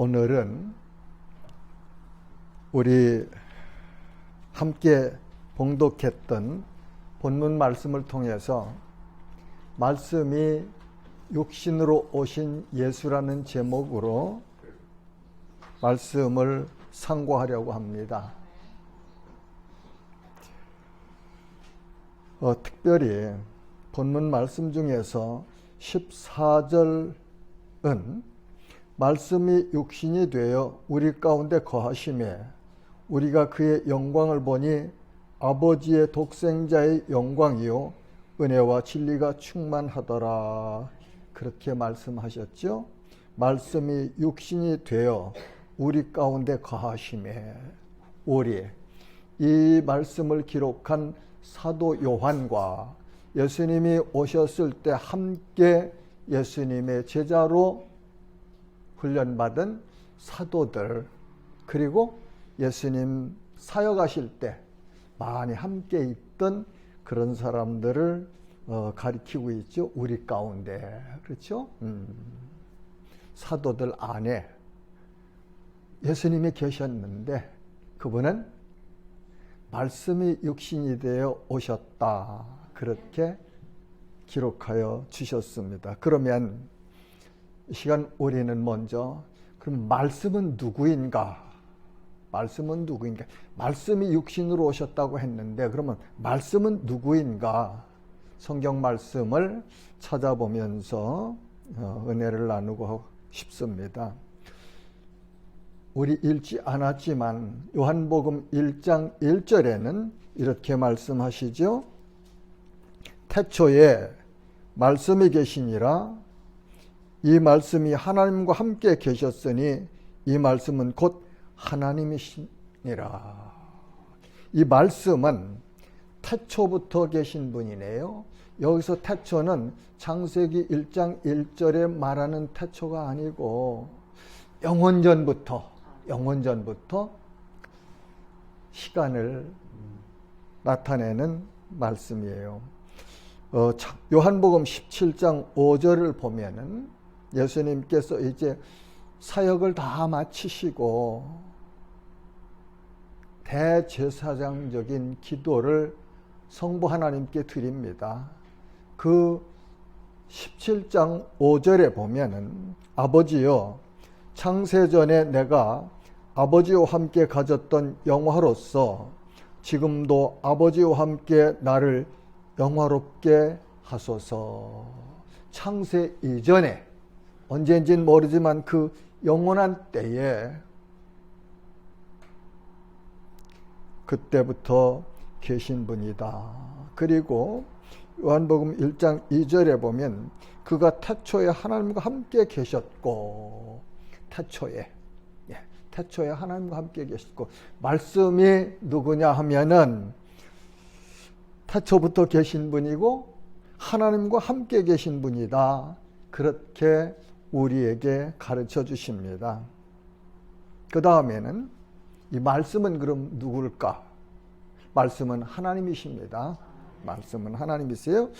오늘은 우리 함께 봉독했던 본문 말씀을 통해서 말씀이 육신으로 오신 예수라는 제목으로 말씀을 상고하려고 합니다. 특별히 본문 말씀 중에서 14절은 말씀이 육신이 되어 우리 가운데 거하심에 우리가 그의 영광을 보니 아버지의 독생자의 영광이요 은혜와 진리가 충만하더라. 그렇게 말씀하셨죠. 말씀이 육신이 되어 우리 가운데 거하심에 우리 이 말씀을 기록한 사도 요한과 예수님이 오셨을 때 함께 예수님의 제자로 훈련받은 사도들, 그리고 예수님 사역하실 때 많이 함께 있던 그런 사람들을 가리키고 있죠. 우리 가운데. 그렇죠? 사도들 안에 예수님이 계셨는데 그분은 말씀이 육신이 되어 오셨다. 그렇게 기록하여 주셨습니다. 그러면 이 시간 우리는 먼저 그럼 말씀은 누구인가? 말씀은 누구인가? 말씀이 육신으로 오셨다고 했는데 그러면 말씀은 누구인가? 성경 말씀을 찾아보면서 은혜를 나누고 싶습니다. 우리 읽지 않았지만 요한복음 1장 1절에는 이렇게 말씀하시죠. 태초에 말씀이 계시니라. 이 말씀이 하나님과 함께 계셨으니 이 말씀은 곧 하나님이시니라. 이 말씀은 태초부터 계신 분이네요. 여기서 태초는 창세기 1장 1절에 말하는 태초가 아니고 영원전부터 시간을 나타내는 말씀이에요. 요한복음 17장 5절을 보면은 예수님께서 이제 사역을 다 마치시고 대제사장적인 기도를 성부 하나님께 드립니다. 그 17장 5절에 보면은 아버지여 창세전에 내가 아버지와 함께 가졌던 영화로서 지금도 아버지와 함께 나를 영화롭게 하소서. 창세 이전에 언제인지는 모르지만 그 영원한 때에 그때부터 계신 분이다. 그리고 요한복음 1장 2절에 보면 그가 태초에 하나님과 함께 계셨고 태초에 하나님과 함께 계셨고 말씀이 누구냐 하면은 태초부터 계신 분이고 하나님과 함께 계신 분이다. 그렇게 우리에게 가르쳐 주십니다. 그 다음에는 이 말씀은 그럼 누굴까? 말씀은 하나님이십니다. 말씀은 하나님이세요.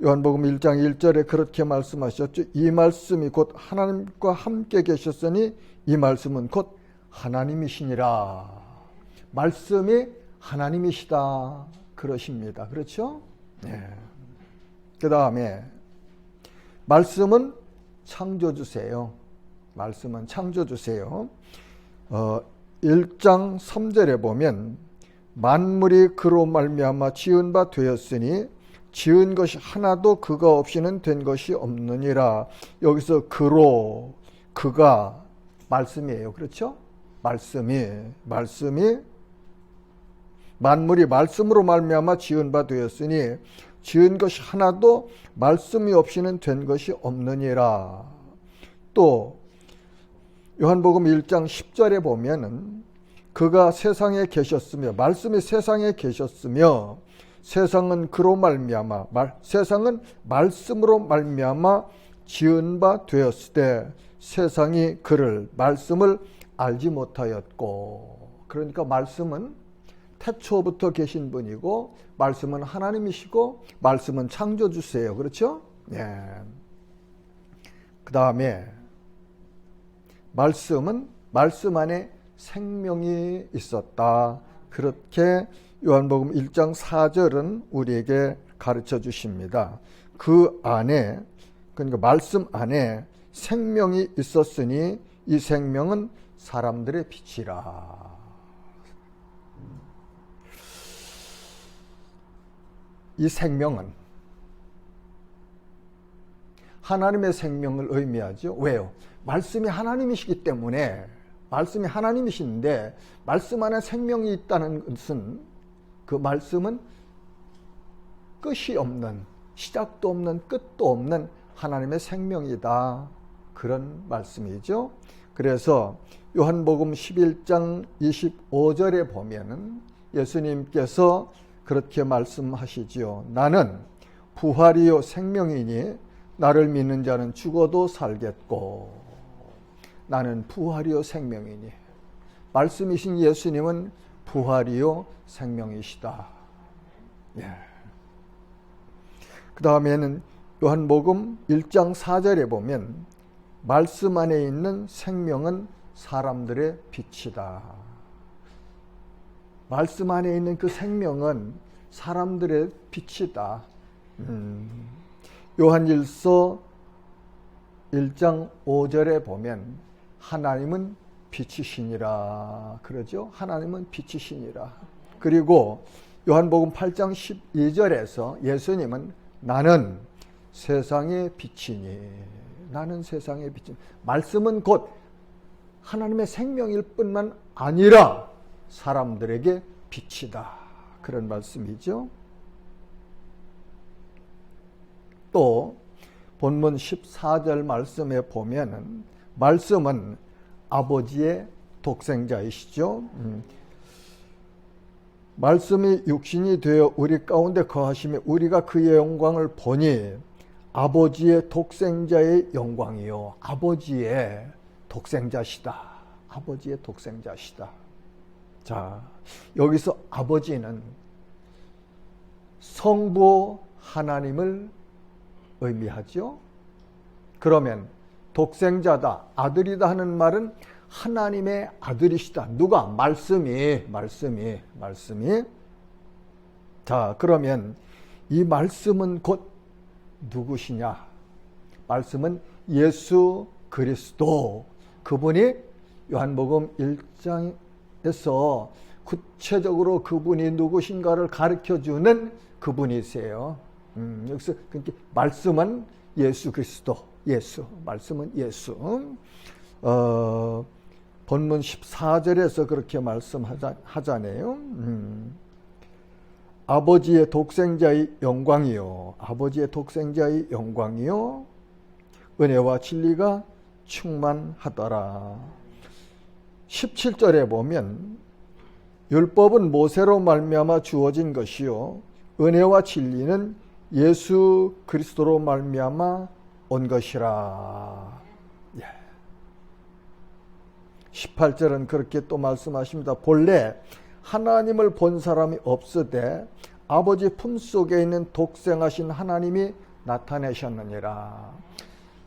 요한복음 1장 1절에 그렇게 말씀하셨죠. 이 말씀이 곧 하나님과 함께 계셨으니 이 말씀은 곧 하나님이시니라. 말씀이 하나님이시다. 그러십니다. 그렇죠? 네. 그 다음에 말씀은 창조주세요. 말씀은 창조주세요. 1장 3절에 보면 만물이 그로 말미암아 지은 바 되었으니 지은 것이 하나도 그가 없이는 된 것이 없느니라. 여기서 그가 말씀이에요. 그렇죠? 말씀이 만물이 말씀으로 말미암아 지은 바 되었으니 지은 것이 하나도 말씀이 없이는 된 것이 없느니라. 또 요한복음 1장 10절에 보면은 그가 세상에 계셨으며 말씀이 세상에 계셨으며 세상은 그로 말미암아 세상은 말씀으로 말미암아 지은 바 되었을 때 세상이 그를 말씀을 알지 못하였고. 그러니까 말씀은 태초부터 계신 분이고 말씀은 하나님이시고 말씀은 창조주세요. 그렇죠? 네. 그 다음에 말씀은 말씀 안에 생명이 있었다. 그렇게 요한복음 1장 4절은 우리에게 가르쳐 주십니다. 그 안에, 그러니까 말씀 안에 생명이 있었으니 이 생명은 사람들의 빛이라. 이 생명은 하나님의 생명을 의미하죠. 왜요? 말씀이 하나님이시기 때문에, 말씀이 하나님이신데 말씀 안에 생명이 있다는 것은, 그 말씀은 끝이 없는, 시작도 없는 끝도 없는 하나님의 생명이다. 그런 말씀이죠. 그래서 요한복음 11장 25절에 보면은 예수님께서 그렇게 말씀하시지요. 나는 부활이요 생명이니 나를 믿는 자는 죽어도 살겠고. 나는 부활이요 생명이니. 말씀이신 예수님은 부활이요 생명이시다. 예. 그 다음에는 요한복음 1장 4절에 보면 말씀 안에 있는 생명은 사람들의 빛이다. 말씀 안에 있는 그 생명은 사람들의 빛이다. 요한일서 1장 5절에 보면 하나님은 빛이시니라 그러죠. 하나님은 빛이시니라. 그리고 요한복음 8장 12절에서 예수님은 나는 세상의 빛이니, 나는 세상의 빛이니. 말씀은 곧 하나님의 생명일 뿐만 아니라 사람들에게 빛이다. 그런 말씀이죠. 또 본문 14절 말씀에 보면은 말씀은 아버지의 독생자이시죠. 말씀이 육신이 되어 우리 가운데 거하시며 우리가 그의 영광을 보니 아버지의 독생자의 영광이요. 아버지의 독생자시다. 아버지의 독생자시다. 자, 여기서 아버지는 성부 하나님을 의미하죠. 그러면 독생자다, 아들이다 하는 말은 하나님의 아들이시다. 누가? 말씀이. 자, 그러면 이 말씀은 곧 누구시냐? 말씀은 예수 그리스도. 그분이 요한복음 1장에서 구체적으로 그분이 누구신가를 가르쳐주는 그분이세요. 여기서 말씀은 예수 그리스도. 예수. 말씀은 예수. 본문 14절에서 그렇게 말씀하잖아요. 아버지의 독생자의 영광이요. 아버지의 독생자의 영광이요. 은혜와 진리가 충만하더라. 17절에 보면 율법은 모세로 말미암아 주어진 것이요. 은혜와 진리는 예수 그리스도로 말미암아 온 것이라. 18절은 그렇게 또 말씀하십니다. 본래 하나님을 본 사람이 없으되 아버지 품속에 있는 독생하신 하나님이 나타내셨느니라.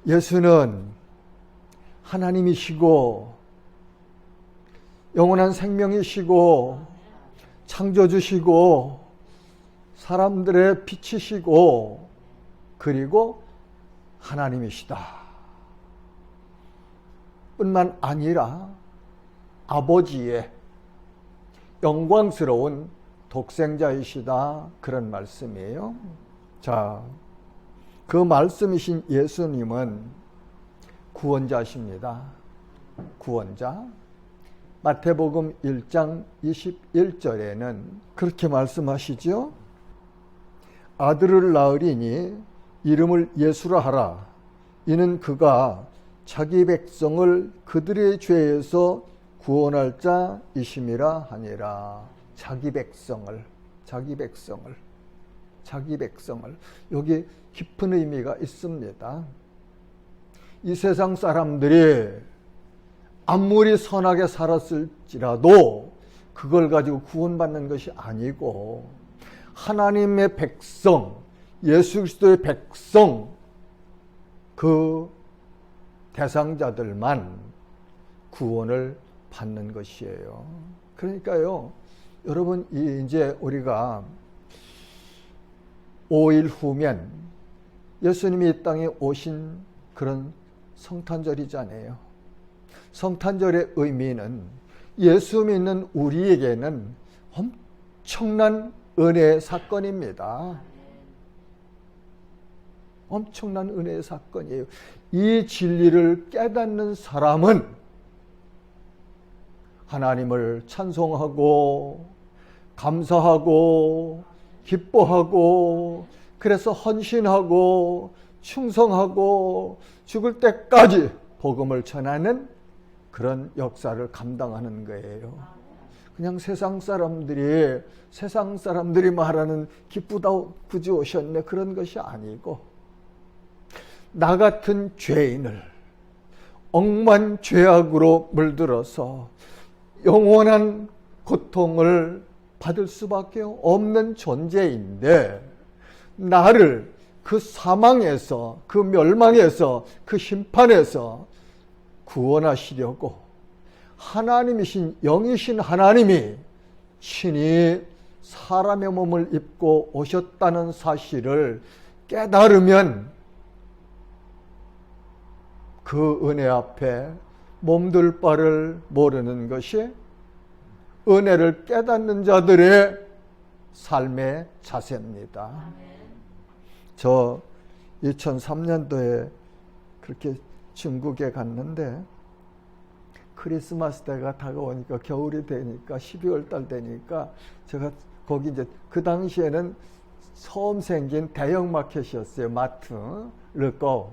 예수는 하나님이시고 영원한 생명이시고 창조주시고 사람들의 빛이시고 그리고 하나님이시다. 뿐만 아니라 아버지의 영광스러운 독생자이시다. 그런 말씀이에요. 자, 그 말씀이신 예수님은 구원자십니다. 구원자. 마태복음 1장 21절에는 그렇게 말씀하시죠. 아들을 낳으리니 이름을 예수라 하라. 이는 그가 자기 백성을 그들의 죄에서 구원할 자이심이라 하니라. 자기 백성을. 여기 깊은 의미가 있습니다. 이 세상 사람들이 아무리 선하게 살았을지라도 그걸 가지고 구원받는 것이 아니고 하나님의 백성, 예수 그리스도의 백성, 그 대상자들만 구원을 받는 것이에요. 그러니까요, 여러분, 이제 우리가 5일 후면 예수님이 이 땅에 오신 그런 성탄절이잖아요. 성탄절의 의미는 예수 믿는 우리에게는 엄청난 은혜의 사건입니다. 엄청난 은혜의 사건이에요. 이 진리를 깨닫는 사람은 하나님을 찬송하고 감사하고 기뻐하고 그래서 헌신하고 충성하고 죽을 때까지 복음을 전하는 그런 역사를 감당하는 거예요. 그냥 세상 사람들이 말하는 기쁘다 구주 오셨네 그런 것이 아니고, 나 같은 죄인을 억만 죄악으로 물들어서 영원한 고통을 받을 수밖에 없는 존재인데, 나를 그 사망에서, 그 멸망에서, 그 심판에서 구원하시려고 하나님이신, 영이신 하나님이 친히 사람의 몸을 입고 오셨다는 사실을 깨달으면 그 은혜 앞에 몸둘 바를 모르는 것이 은혜를 깨닫는 자들의 삶의 자세입니다. 저 2003년도에 그렇게 중국에 갔는데, 크리스마스 때가 다가오니까, 겨울이 되니까, 12월 달 되니까 제가 거기 이제 그 당시에는 처음 생긴 대형 마켓이었어요. 마트, 르꼬.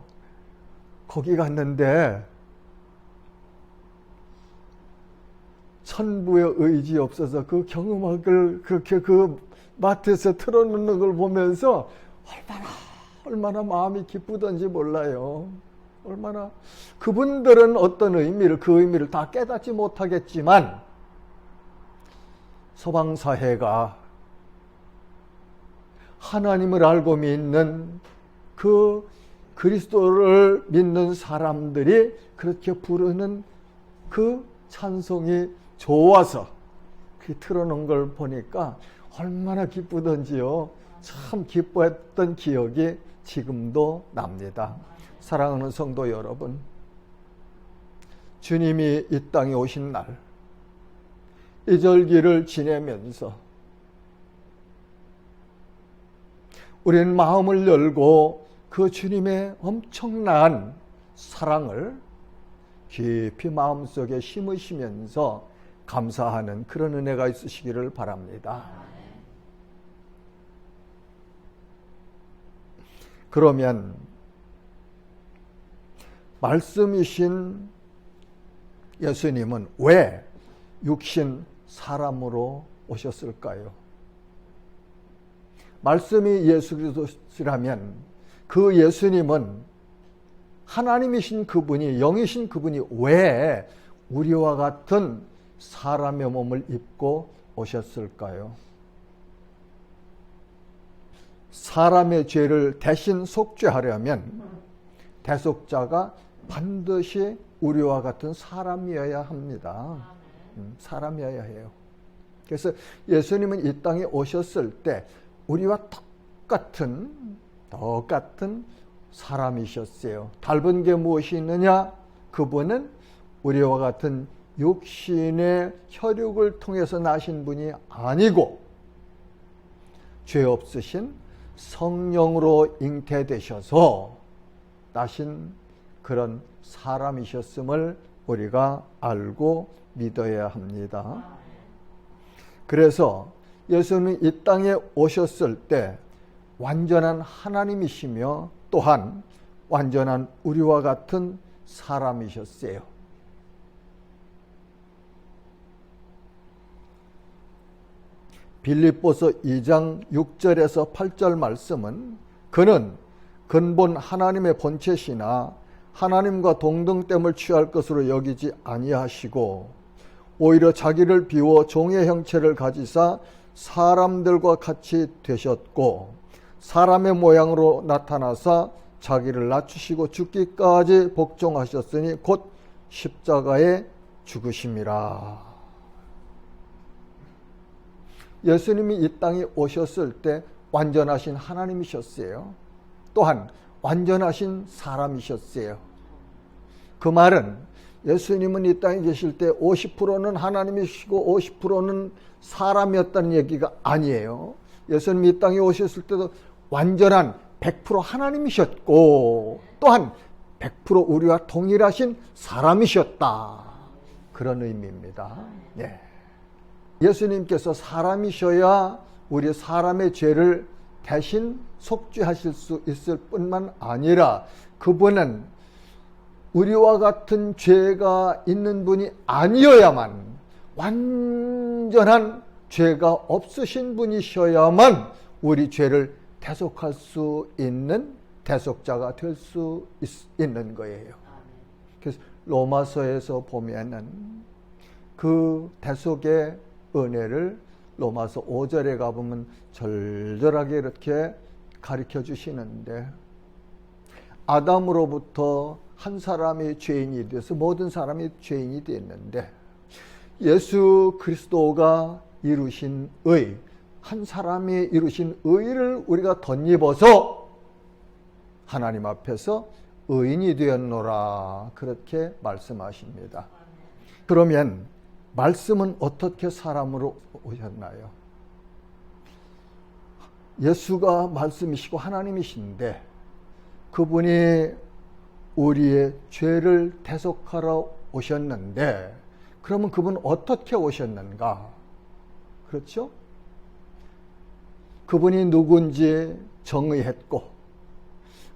거기 갔는데 천부의 의지 없어서 그 경음악을 그렇게 그 마트에서 틀어놓는 걸 보면서 얼마나 마음이 기쁘던지 몰라요. 얼마나 그분들은 어떤 의미를, 그 의미를 다 깨닫지 못하겠지만, 서방사회가 하나님을 알고 믿는 그 그리스도를 믿는 사람들이 그렇게 부르는 그 찬송이 좋아서 그 틀어놓은 걸 보니까 얼마나 기쁘던지요. 참 기뻐했던 기억이 지금도 납니다. 사랑하는 성도 여러분, 주님이 이 땅에 오신 날, 이 절기를 지내면서 우리는 마음을 열고 그 주님의 엄청난 사랑을 깊이 마음속에 심으시면서 감사하는 그런 은혜가 있으시기를 바랍니다. 그러면 말씀이신 예수님은 왜 육신 사람으로 오셨을까요? 말씀이 예수 그리스도시라면 그 예수님은 하나님이신 그분이, 영이신 그분이 왜 우리와 같은 사람의 몸을 입고 오셨을까요? 사람의 죄를 대신 속죄하려면 대속자가 반드시 우리와 같은 사람이어야 합니다. 사람이어야 해요. 그래서 예수님은 이 땅에 오셨을 때 우리와 똑같은 사람이셨어요. 닮은 게 무엇이 있느냐? 그분은 우리와 같은 육신의 혈육을 통해서 나신 분이 아니고 죄 없으신 성령으로 잉태되셔서 나신 그런 사람이셨음을 우리가 알고 믿어야 합니다. 그래서 예수님이 이 땅에 오셨을 때 완전한 하나님이시며 또한 완전한 우리와 같은 사람이셨어요. 빌립보서 2장 6절에서 8절 말씀은 그는 근본 하나님의 본체시나 하나님과 동등됨을 취할 것으로 여기지 아니하시고 오히려 자기를 비워 종의 형체를 가지사 사람들과 같이 되셨고 사람의 모양으로 나타나사 자기를 낮추시고 죽기까지 복종하셨으니 곧 십자가에 죽으심이라. 예수님이 이 땅에 오셨을 때 완전하신 하나님이셨어요. 또한 완전하신 사람이셨어요. 그 말은 예수님은 이 땅에 계실 때 50%는 하나님이시고 50%는 사람이었다는 얘기가 아니에요. 예수님이 이 땅에 오셨을 때도 완전한 100% 하나님이셨고 또한 100% 우리와 동일하신 사람이셨다. 그런 의미입니다. 예. 예수님께서 사람이셔야 우리 사람의 죄를 대신 속죄하실 수 있을 뿐만 아니라 그분은 우리와 같은 죄가 있는 분이 아니어야만, 완전한 죄가 없으신 분이셔야만 우리 죄를 대속할 수 있는 대속자가 될 수 있는 거예요. 그래서 로마서에서 보면은 그 대속의 은혜를 로마서 5절에 가보면 절절하게 이렇게 가르쳐 주시는데, 아담으로부터 한 사람이 죄인이 돼서 모든 사람이 죄인이 됐는데 예수 그리스도가 이루신 의, 한 사람이 이루신 의를 우리가 덧입어서 하나님 앞에서 의인이 되었노라, 그렇게 말씀하십니다. 그러면 말씀은 어떻게 사람으로 오셨나요? 예수가 말씀이시고 하나님이신데 그분이 우리의 죄를 대속하러 오셨는데, 그러면 그분 어떻게 오셨는가? 그렇죠? 그분이 누군지 정의했고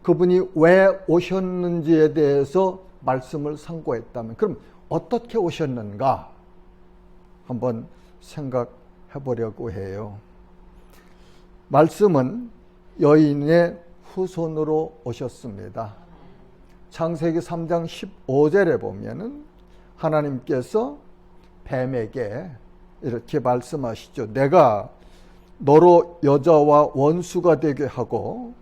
그분이 왜 오셨는지에 대해서 말씀을 상고했다면, 그럼 어떻게 오셨는가? 한번 생각해 보려고 해요. 말씀은 여인의 후손으로 오셨습니다. 창세기 3장 15절에 보면은 하나님께서 뱀에게 이렇게 말씀하시죠. 내가 너로 여자와 원수가 되게 하고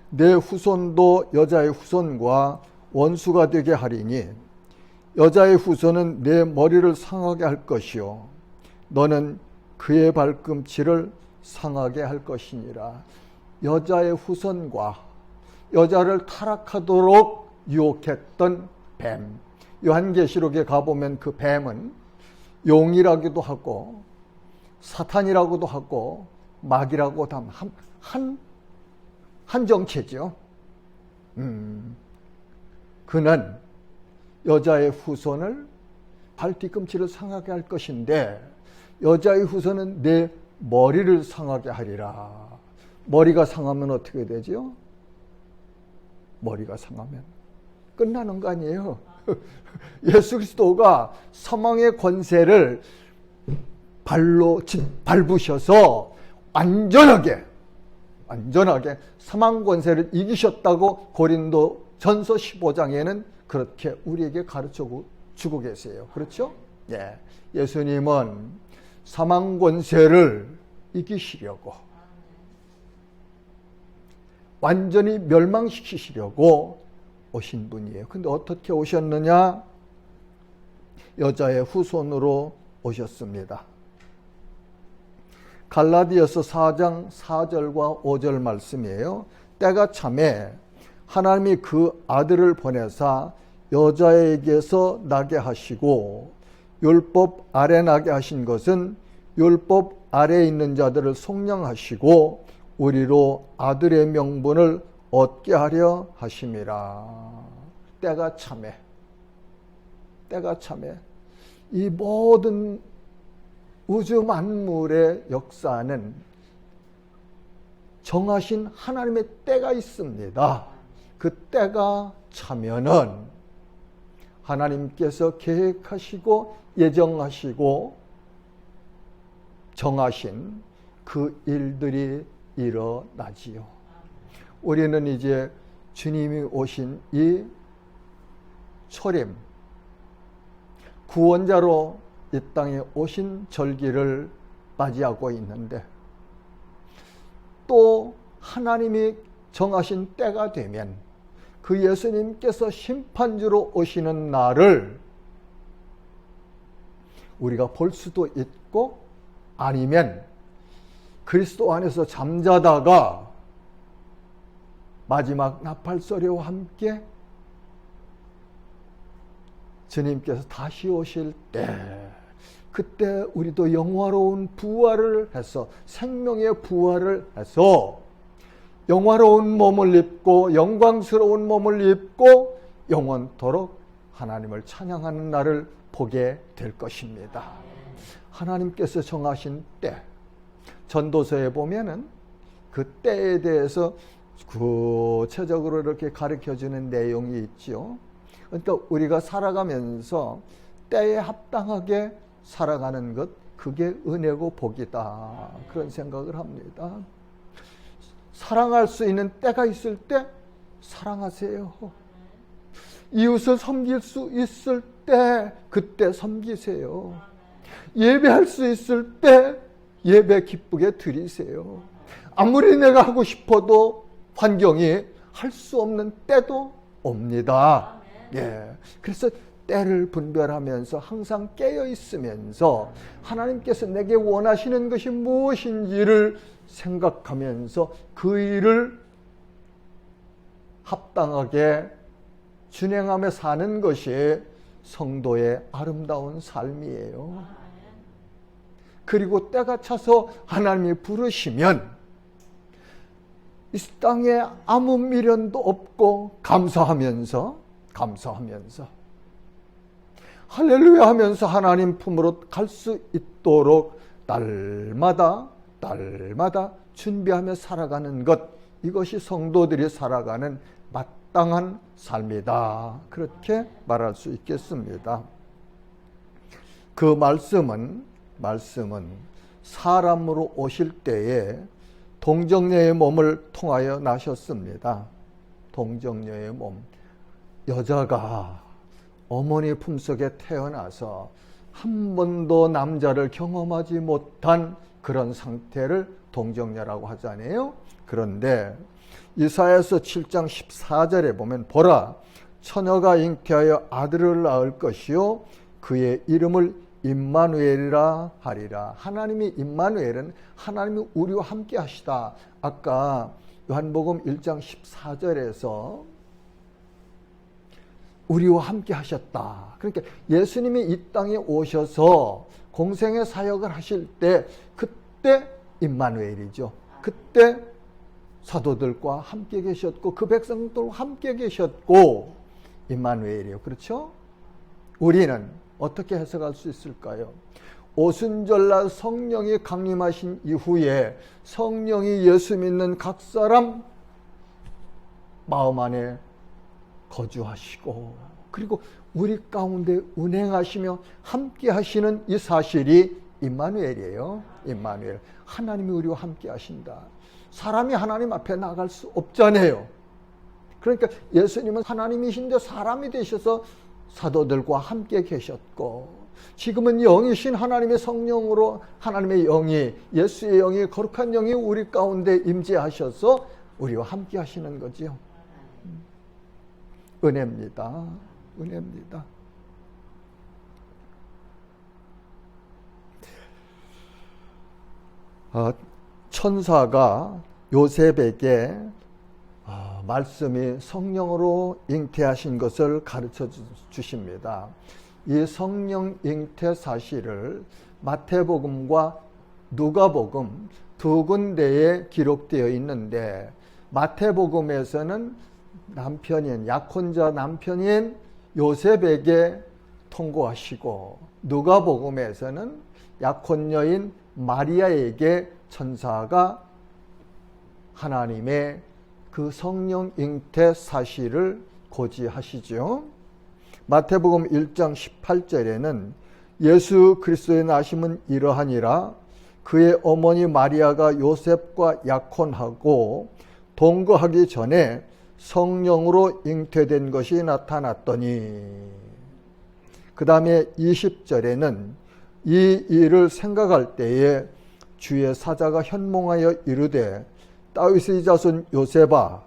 내 후손도 여자의 후손과 원수가 되게 하리니 여자의 후손은 내 머리를 상하게 할 것이요 너는 그의 발꿈치를 상하게 할 것이니라. 여자의 후손과 여자를 타락하도록 유혹했던 뱀, 요한계시록에 가보면 그 뱀은 용이라고도 하고 사탄이라고도 하고 마귀라고도 하면 한 정체죠. 그는 여자의 후손을 발 뒤꿈치를 상하게 할 것인데 여자의 후손은 내 머리를 상하게 하리라. 머리가 상하면 어떻게 되죠? 머리가 상하면 끝나는 거 아니에요. 예수 그리스도가 사망의 권세를 발로 밟으셔서 완전하게 사망 권세를 이기셨다고 고린도 전서 15장에는 그렇게 우리에게 가르쳐 주고 계세요. 그렇죠? 예. 예수님은 사망 권세를 이기시려고, 완전히 멸망시키시려고 오신 분이에요. 근데 어떻게 오셨느냐? 여자의 후손으로 오셨습니다. 갈라디아서 4장 4절과 5절 말씀이에요. 때가 참에 하나님이 그 아들을 보내사 여자에게서 나게 하시고 율법 아래 나게 하신 것은 율법 아래에 있는 자들을 속량하시고 우리로 아들의 명분을 얻게 하려 하심이라. 때가 참에 이 모든 우주 만물의 역사는 정하신 하나님의 때가 있습니다. 그 때가 차면은 하나님께서 계획하시고 예정하시고 정하신 그 일들이 일어나지요. 우리는 이제 주님이 오신 이 초림, 구원자로 이 땅에 오신 절기를 맞이하고 있는데, 또 하나님이 정하신 때가 되면 그 예수님께서 심판주로 오시는 날을 우리가 볼 수도 있고, 아니면 그리스도 안에서 잠자다가 마지막 나팔소리와 함께 주님께서 다시 오실 때, 그때 우리도 영화로운 부활을 해서, 생명의 부활을 해서 영화로운 몸을 입고 영광스러운 몸을 입고 영원토록 하나님을 찬양하는 날을 보게 될 것입니다. 하나님께서 정하신 때, 전도서에 보면은 그 때에 대해서 구체적으로 이렇게 가르쳐주는 내용이 있죠. 그러니까 우리가 살아가면서 때에 합당하게 살아가는 것, 그게 은혜고 복이다, 그런 생각을 합니다. 사랑할 수 있는 때가 있을 때 사랑하세요. 이웃을 섬길 수 있을 때 그때 섬기세요. 예배할 수 있을 때 예배 기쁘게 드리세요. 아무리 내가 하고 싶어도 환경이 할 수 없는 때도 옵니다. 예. 그래서 때를 분별하면서 항상 깨어 있으면서 하나님께서 내게 원하시는 것이 무엇인지를 생각하면서 그 일을 합당하게 준행하며 사는 것이 성도의 아름다운 삶이에요. 그리고 때가 차서 하나님이 부르시면 이 땅에 아무 미련도 없고 감사하면서 할렐루야 하면서 하나님 품으로 갈 수 있도록 날마다 준비하며 살아가는 것, 이것이 성도들이 살아가는 마땅한 삶이다, 그렇게 말할 수 있겠습니다. 그 말씀은 사람으로 오실 때에 동정녀의 몸을 통하여 나셨습니다. 동정녀의 몸, 여자가 어머니 품속에 태어나서 한 번도 남자를 경험하지 못한 그런 상태를 동정녀라고 하잖아요. 그런데 이사야서 7장 14절에 보면, 보라, 처녀가 잉태하여 아들을 낳을 것이요 그의 이름을 임마누엘이라 하리라. 하나님이 임마누엘은 하나님이 우리와 함께 하시다. 아까 요한복음 1장 14절에서 우리와 함께 하셨다. 그러니까 예수님이 이 땅에 오셔서 공생의 사역을 하실 때, 그때 임마누엘이죠. 그때 사도들과 함께 계셨고 그 백성들과 함께 계셨고 임마누엘이에요. 그렇죠? 우리는 어떻게 해석할 수 있을까요? 오순절날 성령이 강림하신 이후에 성령이 예수 믿는 각 사람 마음 안에 거주하시고, 그리고 우리 가운데 운행하시며 함께 하시는 이 사실이 임마누엘이에요. 임마누엘. 하나님이 우리와 함께 하신다. 사람이 하나님 앞에 나갈 수 없잖아요. 그러니까 예수님은 하나님이신데 사람이 되셔서 사도들과 함께 계셨고, 지금은 영이신 하나님의 성령으로 하나님의 영이, 예수의 영이, 거룩한 영이 우리 가운데 임재하셔서 우리와 함께 하시는 거지요. 은혜입니다. 은혜입니다. 천사가 요셉에게 말씀이 성령으로 잉태하신 것을 가르쳐 주십니다. 이 성령 잉태 사실을 마태복음과 누가복음 두 군데에 기록되어 있는데, 마태복음에서는 남편인, 약혼자 남편인 요셉에게 통고하시고, 누가복음에서는 약혼녀인 마리아에게 천사가 하나님의 그 성령 잉태 사실을 고지하시죠. 마태복음 1장 18절에는 예수 그리스도의 나심은 이러하니라, 그의 어머니 마리아가 요셉과 약혼하고 동거하기 전에 성령으로 잉태된 것이 나타났더니, 그 다음에 20절에는 이 일을 생각할 때에 주의 사자가 현몽하여 이르되, 다윗의 자손 요셉아,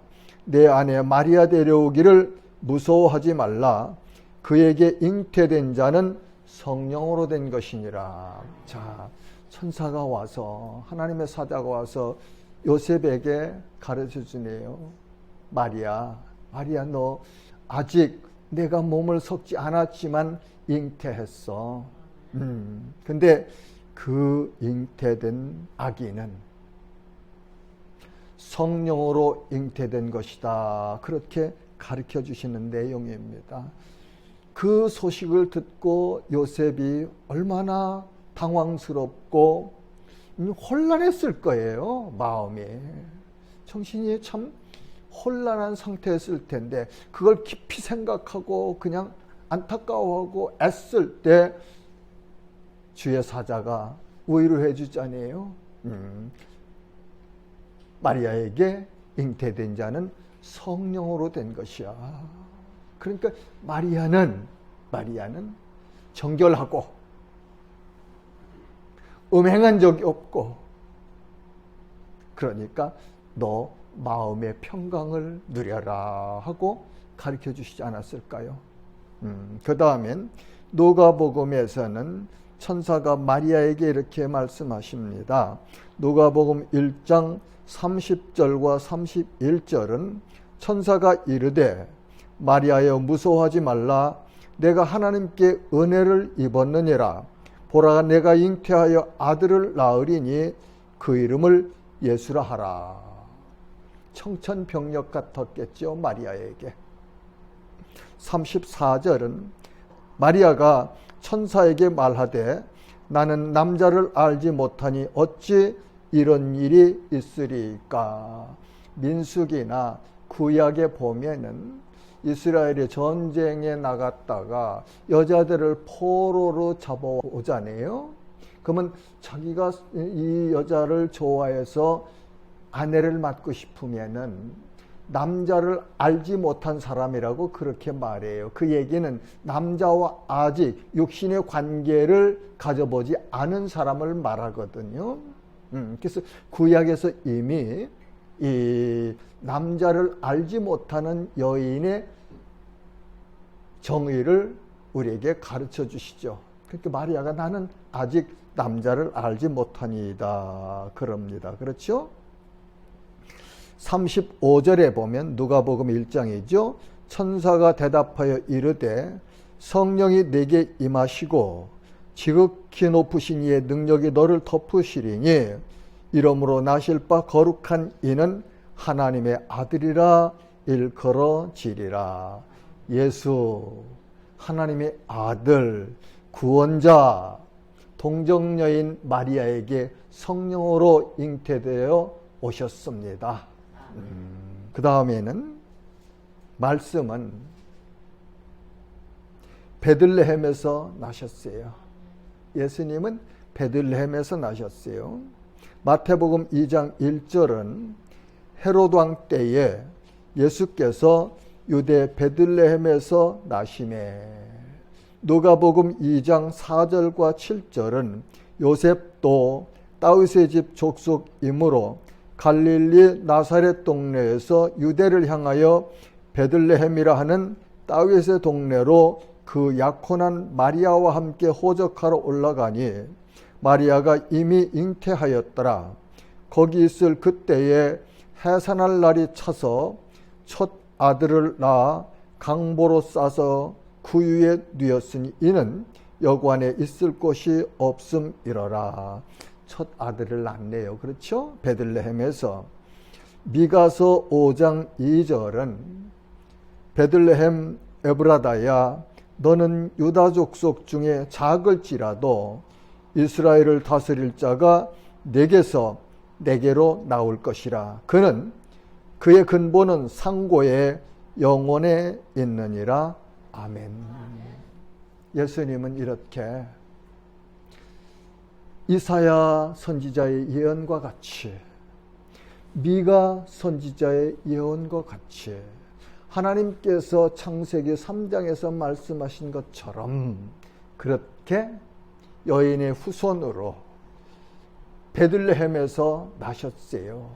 내 아내 마리아 데려오기를 무서워하지 말라. 그에게 잉태된 자는 성령으로 된 것이니라. 자, 천사가 와서, 하나님의 사자가 와서 요셉에게 가르쳐 주네요. 마리아, 너 아직 내가 몸을 섞지 않았지만 잉태했어. 근데 그 잉태된 아기는 성령으로 잉태된 것이다. 그렇게 가르쳐 주시는 내용입니다. 그 소식을 듣고 요셉이 얼마나 당황스럽고 혼란했을 거예요. 마음이. 정신이 참 혼란한 상태였을 텐데 그걸 깊이 생각하고 그냥 안타까워하고 애쓸 때 주의 사자가 위로해 주잖아요. 마리아에게 잉태된 자는 성령으로 된 것이야. 그러니까 마리아는 정결하고 음행한 적이 없고, 그러니까 너 마음의 평강을 누려라 하고 가르쳐 주시지 않았을까요? 그 다음엔 누가복음에서는 천사가 마리아에게 이렇게 말씀하십니다. 누가복음 1장 30절과 31절은 천사가 이르되 마리아여 무서워하지 말라. 내가 하나님께 은혜를 입었느니라. 보라 내가 잉태하여 아들을 낳으리니 그 이름을 예수라 하라. 청천벽력 같았겠죠, 마리아에게. 34절은 마리아가 천사에게 말하되 나는 남자를 알지 못하니 어찌 이런 일이 있으리까. 민수기나 구약에 보면은 이스라엘이 전쟁에 나갔다가 여자들을 포로로 잡아오잖아요. 그러면 자기가 이 여자를 좋아해서 아내를 맡고 싶으면은 남자를 알지 못한 사람이라고 그렇게 말해요. 그 얘기는 남자와 아직 육신의 관계를 가져보지 않은 사람을 말하거든요. 그래서 구약에서 이미 이 남자를 알지 못하는 여인의 정의를 우리에게 가르쳐 주시죠. 그러니까 마리아가 나는 아직 남자를 알지 못하니이다 그럽니다. 그렇죠? 35절에 보면 누가복음 1장이죠. 천사가 대답하여 이르되 성령이 내게 임하시고 지극히 높으신 이의 능력이 너를 덮으시리니 이러므로 나실 바 거룩한 이는 하나님의 아들이라 일컬어지리라. 예수, 하나님의 아들, 구원자, 동정녀인 마리아에게 성령으로 잉태되어 오셨습니다. 그 다음에는 말씀은 베들레헴에서 나셨어요. 예수님은 베들레헴에서 나셨어요. 마태복음 2장 1절은 헤롯 왕 때에 예수께서 유대 베들레헴에서 나시매. 누가복음 2장 4절과 7절은 요셉도 다윗의 집 족속이므로 갈릴리 나사렛 동네에서 유대를 향하여 베들레헴이라 하는 다윗의 동네로 그 약혼한 마리아와 함께 호적하러 올라가니 마리아가 이미 잉태하였더라. 거기 있을 그때에 해산할 날이 차서 첫 아들을 낳아 강보로 싸서 구유에 뉘었으니 이는 여관에 있을 곳이 없음이러라. 첫 아들을 낳네요. 그렇죠? 베들레헴에서. 미가서 5장 2절은 베들레헴 에브라다야 너는 유다 족속 중에 작을지라도 이스라엘을 다스릴 자가 내게서 내게로 나올 것이라. 그는 그의 근본은 상고의 영혼에 있느니라. 아멘. 예수님은 이렇게 이사야 선지자의 예언과 같이, 미가 선지자의 예언과 같이 하나님께서 창세기 3장에서 말씀하신 것처럼 그렇게 여인의 후손으로 베들레헴에서 나셨어요.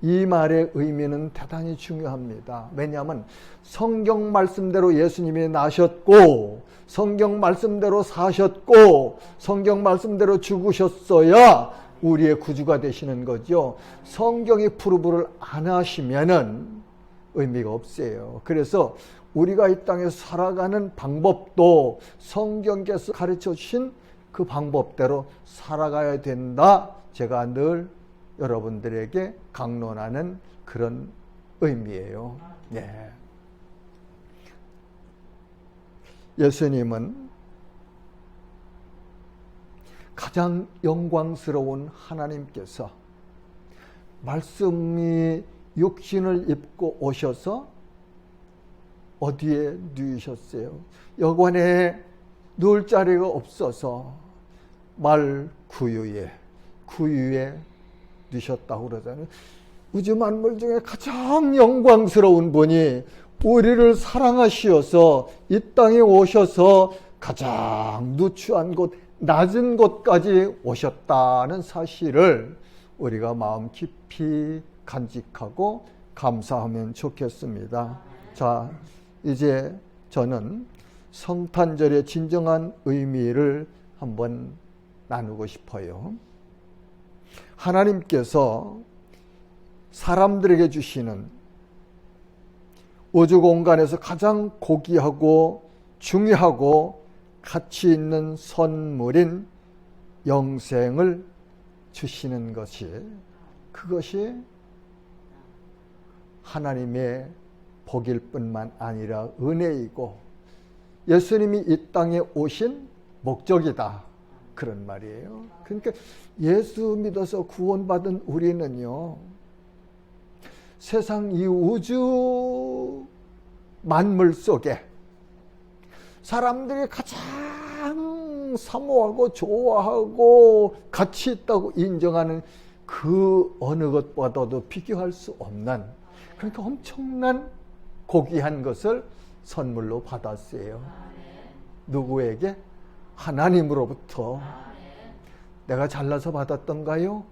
이 말의 의미는 대단히 중요합니다. 왜냐하면 성경 말씀대로 예수님이 나셨고 성경 말씀대로 사셨고 성경 말씀대로 죽으셨어야 우리의 구주가 되시는 거죠. 성경이 프루브를 안 하시면은 의미가 없어요. 그래서 우리가 이 땅에서 살아가는 방법도 성경께서 가르쳐 주신 그 방법대로 살아가야 된다. 제가 늘 여러분들에게 강론하는 그런 의미예요. 네. 예수님은 가장 영광스러운 하나님께서 말씀이 육신을 입고 오셔서 어디에 누이셨어요? 여관에 누울 자리가 없어서 말 구유에 누셨다고 그러잖아요. 우주 만물 중에 가장 영광스러운 분이 우리를 사랑하시어서 이 땅에 오셔서 가장 누추한 곳, 낮은 곳까지 오셨다는 사실을 우리가 마음 깊이 간직하고 감사하면 좋겠습니다. 자, 이제 저는 성탄절의 진정한 의미를 한번 나누고 싶어요. 하나님께서 사람들에게 주시는 우주 공간에서 가장 고귀하고 중요하고 가치 있는 선물인 영생을 주시는 그것이 하나님의 복일 뿐만 아니라 은혜이고 예수님이 이 땅에 오신 목적이다. 그런 말이에요. 그러니까 예수 믿어서 구원받은 우리는요, 세상 이 우주 만물 속에 사람들이 가장 사모하고 좋아하고 가치 있다고 인정하는 그 어느 것보다도 비교할 수 없는, 그러니까 엄청난 고귀한 것을 선물로 받았어요. 누구에게? 하나님으로부터. 내가 잘나서 받았던가요?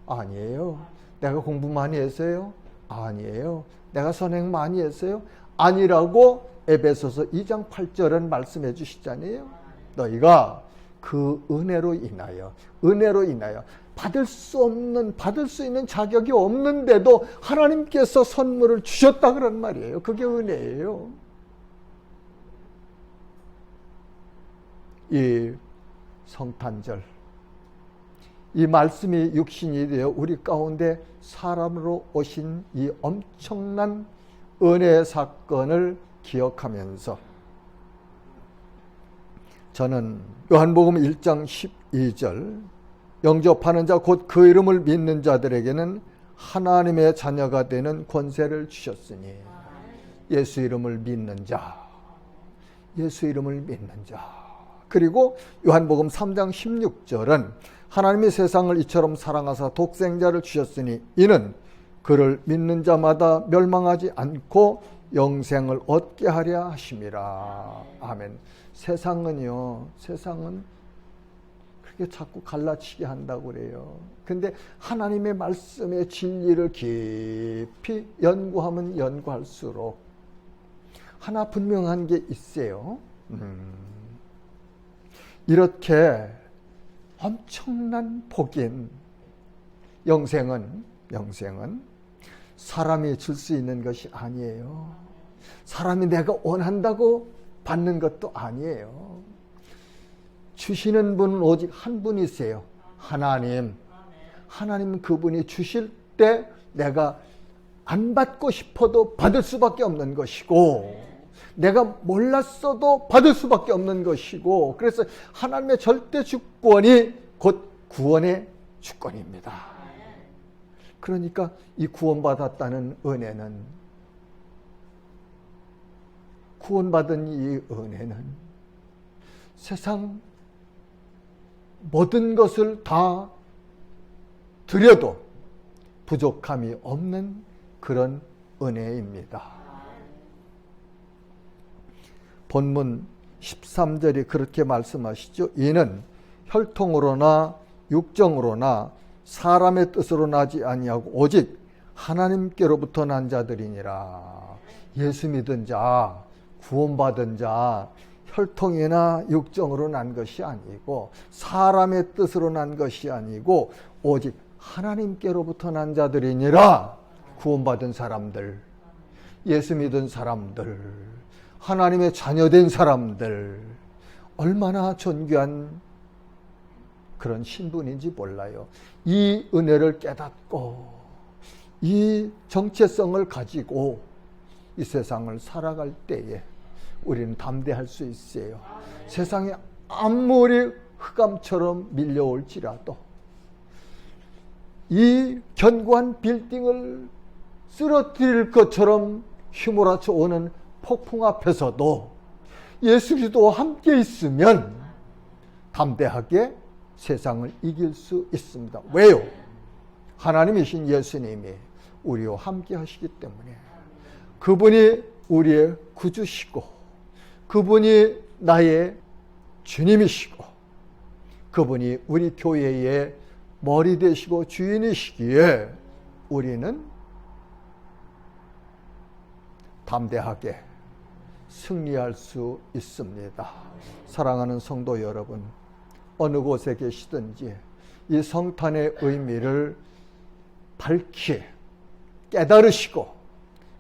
아니에요. 내가 공부 많이 했어요? 아니에요. 내가 선행 많이 했어요? 아니라고 에베소서 2장 8절은 말씀해 주시잖아요. 너희가 그 은혜로 인하여 받을 수 있는 자격이 없는데도 하나님께서 선물을 주셨다 그런 말이에요. 그게 은혜예요. 이 성탄절, 이 말씀이 육신이 되어 우리 가운데 사람으로 오신 이 엄청난 은혜의 사건을 기억하면서 저는 요한복음 1장 12절 영접하는 자 곧 그 이름을 믿는 자들에게는 하나님의 자녀가 되는 권세를 주셨으니, 예수 이름을 믿는 자, 예수 이름을 믿는 자. 그리고 요한복음 3장 16절은 하나님이 세상을 이처럼 사랑하사 독생자를 주셨으니 이는 그를 믿는 자마다 멸망하지 않고 영생을 얻게 하려 하심이라. 아멘. 세상은 그렇게 자꾸 갈라치게 한다고 그래요. 근데 하나님의 말씀의 진리를 깊이 연구하면 연구할수록 하나 분명한 게 있어요. 이렇게 엄청난 복인 영생은 사람이 줄 수 있는 것이 아니에요. 사람이 내가 원한다고 받는 것도 아니에요. 주시는 분은 오직 한 분이세요. 하나님. 하나님 그분이 주실 때 내가 안 받고 싶어도 받을 수밖에 없는 것이고, 내가 몰랐어도 받을 수밖에 없는 것이고, 그래서 하나님의 절대 주권이 곧 구원의 주권입니다. 그러니까 이 구원받았다는 은혜는, 구원받은 이 은혜는 세상 모든 것을 다 드려도 부족함이 없는 그런 은혜입니다. 본문 13절이 그렇게 말씀하시죠. 이는 혈통으로나 육정으로나 사람의 뜻으로 나지 아니하고 오직 하나님께로부터 난 자들이니라. 예수 믿은 자, 구원받은 자, 혈통이나 육정으로 난 것이 아니고 사람의 뜻으로 난 것이 아니고 오직 하나님께로부터 난 자들이니라. 구원받은 사람들, 예수 믿은 사람들, 하나님의 자녀된 사람들, 얼마나 존귀한 그런 신분인지 몰라요. 이 은혜를 깨닫고 이 정체성을 가지고 이 세상을 살아갈 때에 우리는 담대할 수 있어요. 세상에 아무리 흑암처럼 밀려올지라도 이 견고한 빌딩을 쓰러뜨릴 것처럼 휘몰아쳐 오는 폭풍 앞에서도 예수 그리스도와 함께 있으면 담대하게 세상을 이길 수 있습니다. 왜요? 하나님이신 예수님이 우리와 함께 하시기 때문에. 그분이 우리의 구주시고 그분이 나의 주님이시고 그분이 우리 교회의 머리 되시고 주인이시기에 우리는 담대하게 승리할 수 있습니다. 사랑하는 성도 여러분, 어느 곳에 계시든지 이 성탄의 의미를 밝히 깨달으시고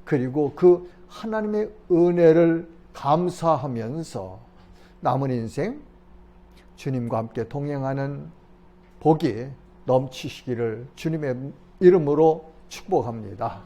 그리고 그 하나님의 은혜를 감사하면서 남은 인생 주님과 함께 동행하는 복이 넘치시기를 주님의 이름으로 축복합니다.